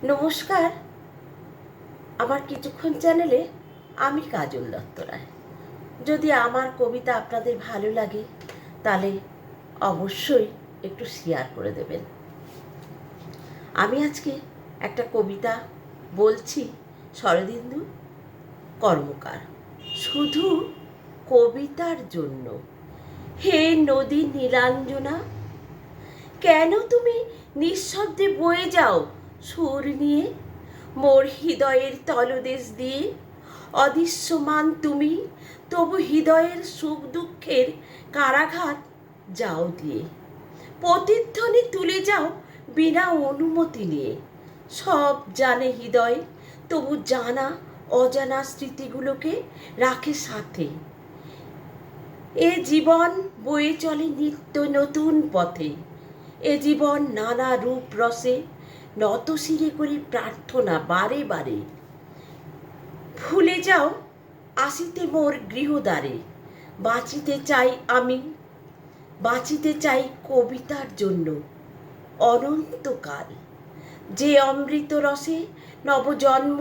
নমস্কার, আমার কিছুক্ষণ চ্যানেলে আমি কাজল দত্ত রায়। যদি আমার কবিতা আপনাদের ভালো লাগে তাহলে অবশ্যই একটু শেয়ার করে দেবেন। আমি আজকে একটা কবিতা বলছি, শরদিন্দু কর্মকার। শুধু কবিতার জন্য। হে নদী নীলাঞ্জনা, কেন তুমি নিঃশব্দে বয়ে যাও সুর নিয়ে মোর হৃদয়ের তলদেশ দিয়ে? অদৃশ্যমান তুমি, তবু হৃদয়ের সুখ দুঃখের কারাঘাত যাও দিয়ে। প্রতিধ্বনি তুলে যাও বিনা অনুমতি নিয়ে। সব জানে হৃদয়, তবু জানা অজানা স্মৃতিগুলোকে রাখে সাথে। এ জীবন বয়ে চলে নিত্য নতুন পথে। এ জীবন নানা রূপ রসে নত শিরে করি প্রার্থনা বারে বারে। ভুলে যাও আসিতে মোর গৃহদ্বারে। বাঁচিতে চাই আমি, বাঁচিতে চাই কবিতার জন্য অনন্তকাল। যে অমৃত রসে নবজন্ম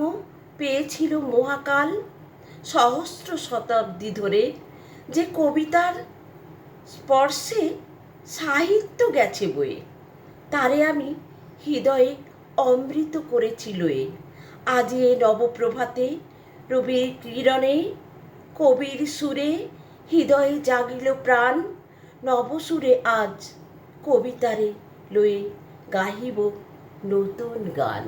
পেয়েছিল মহাকাল, সহস্র শতাব্দী ধরে যে কবিতার স্পর্শে সাহিত্য গেছে বয়ে, তারে আমি হৃদয়ে অমৃত করেছি লয়ে। আজ এ নবপ্রভাতে রবির কিরণে কবির সুরে হৃদয়ে জাগিল প্রাণ। নবসুরে আজ কবিতারে লয়ে গাহিব নতুন গান।